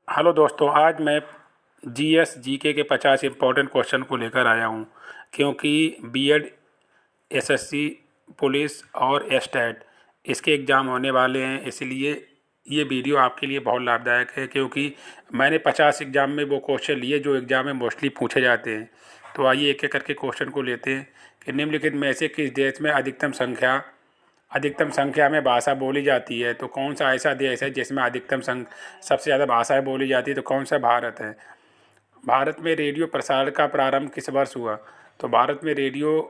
Hello दोस्तों, आज मैं जीएस जीके के 50 इम्पोर्टेंट क्वेश्चन को लेकर आया हूँ। क्योंकि बीएड, एसएससी, पुलिस और एस्टेट इसके एग्ज़ाम होने वाले हैं, इसलिए ये वीडियो आपके लिए बहुत लाभदायक है। क्योंकि मैंने 50 एग्ज़ाम में वो क्वेश्चन लिए जो एग्ज़ाम में मोस्टली पूछे जाते हैं। तो आइए एक एक करके क्वेश्चन को लेते हैं कि निम्नलिखित में से किस देश में अधिकतम संख्या में भाषा बोली जाती है। तो कौन सा ऐसा देश है जिसमें सबसे ज़्यादा भाषाएं बोली जाती है? तो कौन सा भारत है। भारत में रेडियो प्रसारण का प्रारंभ किस वर्ष हुआ? तो भारत में रेडियो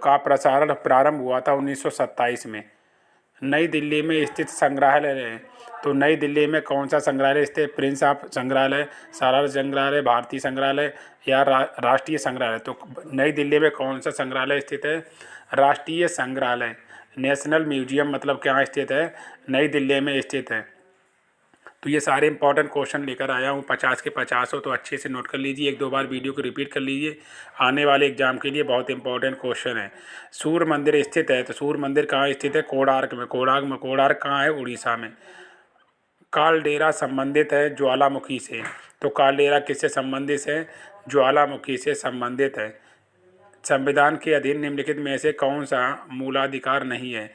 का प्रसारण प्रारंभ हुआ था 1927 में। नई दिल्ली में स्थित संग्रहालय है। तो नई दिल्ली में कौन सा संग्रहालय स्थित है? प्रिंस ऑफ संग्रहालय, सारार संग्रहालय, भारतीय संग्रहालय या राष्ट्रीय संग्रहालय? तो नई दिल्ली में कौन सा संग्रहालय स्थित है? राष्ट्रीय संग्रहालय। नेशनल म्यूजियम मतलब कहाँ स्थित है? नई दिल्ली में स्थित है। तो ये सारे इंपॉर्टेंट क्वेश्चन लेकर आया हूँ, 50 के 50 हो, तो अच्छे से नोट कर लीजिए। एक दो बार वीडियो को रिपीट कर लीजिए, आने वाले एग्जाम के लिए बहुत इंपॉर्टेंट क्वेश्चन है। सूर्य मंदिर स्थित है। तो सूर्य मंदिर कहाँ स्थित है? कोणार्क में। कोणार्क कहाँ है? उड़ीसा में। कालडेरा संबंधित है ज्वालामुखी से। तो कालडेरा किससे संबंधित है? ज्वालामुखी से संबंधित है। संविधान के अधीन निम्नलिखित में से कौन सा मूलाधिकार नहीं है?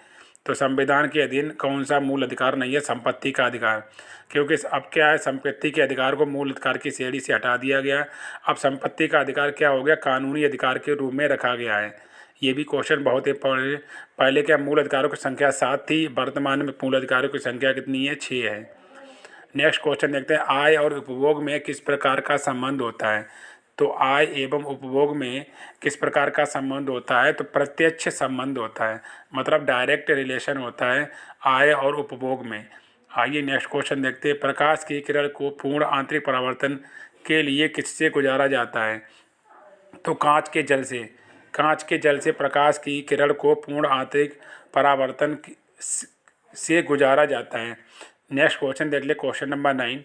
तो संविधान के अधीन कौन सा मूल अधिकार नहीं है? संपत्ति का अधिकार। क्योंकि अब क्या है, संपत्ति के अधिकार को मूल अधिकार की श्रेणी से हटा दिया गया। अब संपत्ति का अधिकार क्या हो गया? कानूनी अधिकार के रूप में रखा गया है। ये भी क्वेश्चन बहुत इंपॉर्टेंट है। पहले क्या मूल अधिकारों की संख्या 7 थी, वर्तमान में मूल अधिकारों की संख्या कितनी है? 6 है। नेक्स्ट क्वेश्चन देखते हैं, आय और उपभोग में किस प्रकार का संबंध होता है? तो आय एवं उपभोग में किस प्रकार का संबंध होता है? तो प्रत्यक्ष संबंध होता है, मतलब डायरेक्ट रिलेशन होता है आय और उपभोग में। आइए नेक्स्ट क्वेश्चन देखते हैं, प्रकाश की किरण को पूर्ण आंतरिक परावर्तन के लिए किससे गुजारा जाता है? तो कांच के जल से प्रकाश की किरण को पूर्ण आंतरिक परावर्तन से गुजारा जाता है। नेक्स्ट क्वेश्चन देख ले, क्वेश्चन नंबर 9।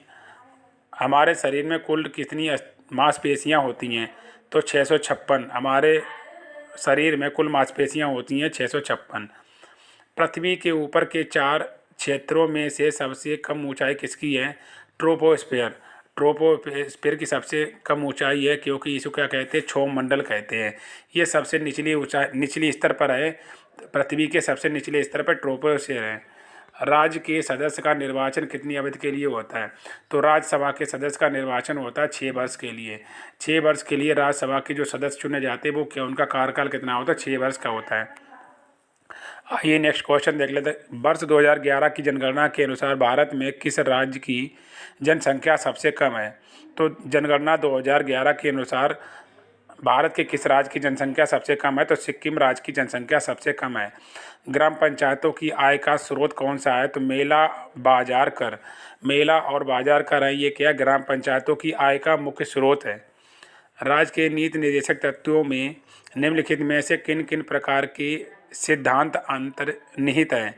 हमारे शरीर में कुल कितनी मांसपेशियां होती हैं? तो 656। हमारे शरीर में कुल मांसपेशियां होती हैं 656। पृथ्वी के ऊपर के 4 क्षेत्रों में से सबसे कम ऊंचाई किसकी है? ट्रोपोस्फेयर। ट्रोपोस्फेयर की सबसे कम ऊंचाई है, क्योंकि इसको क्या कहते हैं? क्षोभ मंडल कहते हैं। ये सबसे निचली ऊंचाई, निचली स्तर पर है। पृथ्वी के सबसे निचले स्तर पर ट्रोपोस्फेयर है। राज्य के सदस्य का निर्वाचन कितनी अवधि के लिए होता है? तो राज्यसभा के सदस्य का निर्वाचन होता है 6 वर्ष के लिए। 6 वर्ष के लिए राज्यसभा के जो सदस्य चुने जाते हैं वो क्या, उनका कार्यकाल कितना होता है? 6 वर्ष का होता है। आइए नेक्स्ट क्वेश्चन देख लेते हैं, वर्ष 2011 की जनगणना के अनुसार भारत में किस राज्य की जनसंख्या सबसे कम है? तो जनगणना 2011 के अनुसार भारत के किस राज्य की जनसंख्या सबसे कम है? तो सिक्किम राज्य की जनसंख्या सबसे कम है। ग्राम पंचायतों की आय का स्रोत कौन सा है? तो मेला, बाजार कर। मेला और बाजार कर है, ये क्या? ग्राम पंचायतों की आय का मुख्य स्रोत है। राज्य के नीति निर्देशक तत्वों में निम्नलिखित में से किन किन प्रकार के सिद्धांत अंतर्निहित हैं?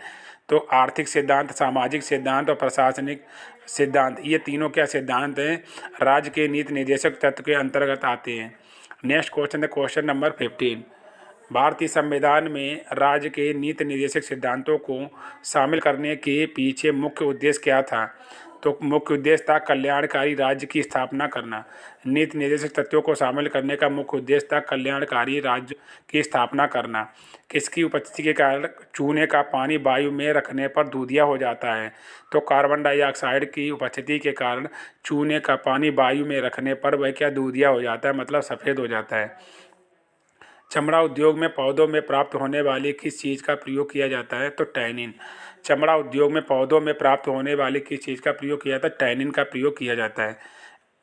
तो आर्थिक सिद्धांत, सामाजिक सिद्धांत और प्रशासनिक सिद्धांत, ये तीनों क्या सिद्धांत हैं? राज्य के नीति निर्देशक तत्व के अंतर्गत आते हैं। नेक्स्ट क्वेश्चन है क्वेश्चन नंबर 15। भारतीय संविधान में राज्य के नीति निर्देशक सिद्धांतों को शामिल करने के पीछे मुख्य उद्देश्य क्या था? तो मुख्य उद्देश्य था कल्याणकारी राज्य की स्थापना करना। नीति निर्देशक तत्वों को शामिल करने का मुख्य उद्देश्य था कल्याणकारी राज्य की स्थापना करना। किसकी उपस्थिति के कारण चूने का पानी वायु में रखने पर दूधिया हो जाता है? तो कार्बन डाइऑक्साइड की उपस्थिति के कारण चूने का पानी वायु में रखने पर वह क्या, दूधिया हो जाता है, मतलब सफ़ेद हो जाता है। चमड़ा उद्योग में पौधों में प्राप्त होने वाली किस चीज़ का प्रयोग किया जाता है? तो टैनिन। चमड़ा उद्योग में पौधों में प्राप्त होने वाली किस चीज़ का प्रयोग किया जाता है? टैनिन का प्रयोग किया जाता है।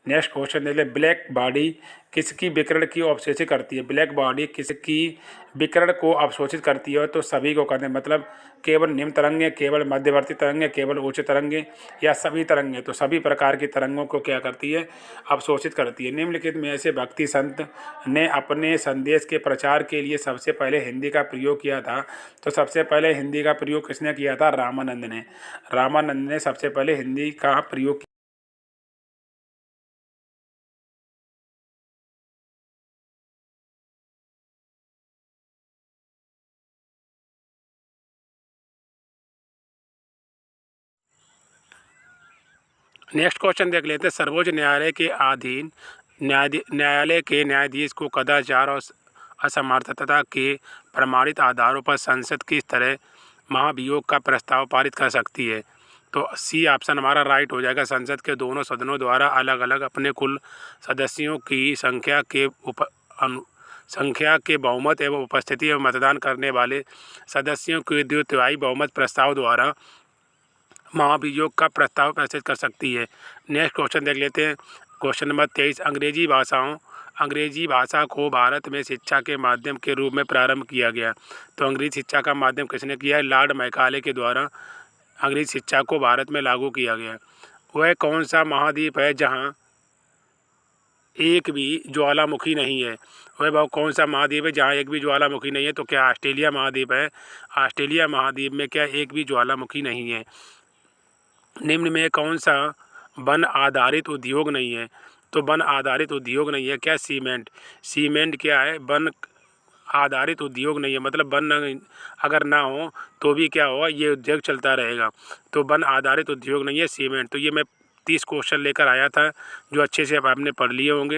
नेक्स्ट क्वेश्चन देख ले, ब्लैक बॉडी किसकी विकिरण की अवशोषित करती है? ब्लैक बॉडी किसकी विकिरण को अवशोषित करती है? तो सभी को करते हैं, मतलब केवल निम्न तरंगे, केवल मध्यवर्ती तरंगे, केवल उच्च तरंगे या सभी तरंगे? तो सभी प्रकार की तरंगों को क्या करती है? अवशोषित करती है। निम्नलिखित में ऐसे भक्ति संत ने अपने संदेश के प्रचार के लिए सबसे पहले हिंदी का प्रयोग किया था? तो सबसे पहले हिंदी का प्रयोग किसने किया था? रामानंद ने। रामानंद ने सबसे पहले हिंदी का प्रयोग। नेक्स्ट क्वेश्चन देख लेते हैं। सर्वोच्च न्यायालय के अधीन न्यायालय के न्यायाधीश को कदाचार और असमर्थता के प्रमाणित आधारों पर संसद किस तरह महाभियोग का प्रस्ताव पारित कर सकती है? तो सी ऑप्शन हमारा राइट हो जाएगा। संसद के दोनों सदनों द्वारा अलग अलग अपने कुल सदस्यों की संख्या के बहुमत एवं उपस्थिति एवं मतदान करने वाले सदस्यों के द्वितिहाई बहुमत प्रस्ताव द्वारा महाभियोग का प्रस्ताव प्रस्तुत कर सकती है। नेक्स्ट क्वेश्चन देख लेते हैं। Question number 23। अंग्रेजी भाषा को भारत में शिक्षा के माध्यम के रूप में प्रारंभ किया गया। तो अंग्रेजी शिक्षा का माध्यम किसने किया है? लॉर्ड मैकाले के द्वारा अंग्रेजी शिक्षा को भारत में लागू किया गया। वह कौन सा महाद्वीप है जहाँ एक भी ज्वालामुखी नहीं है? वह भाव कौन सा महाद्वीप है जहाँ एक भी ज्वालामुखी नहीं है? तो क्या ऑस्ट्रेलिया महाद्वीप है? ऑस्ट्रेलिया महाद्वीप में क्या एक भी ज्वालामुखी नहीं है? निम्न में कौन सा वन आधारित उद्योग नहीं है? तो वन आधारित उद्योग नहीं है क्या? सीमेंट क्या है? वन आधारित उद्योग नहीं है, मतलब वन अगर ना हो तो भी क्या होगा, ये उद्योग चलता रहेगा। तो वन आधारित उद्योग नहीं है सीमेंट। तो ये मैं 30 क्वेश्चन लेकर आया था जो अच्छे से अब आपने पढ़ लिए होंगे।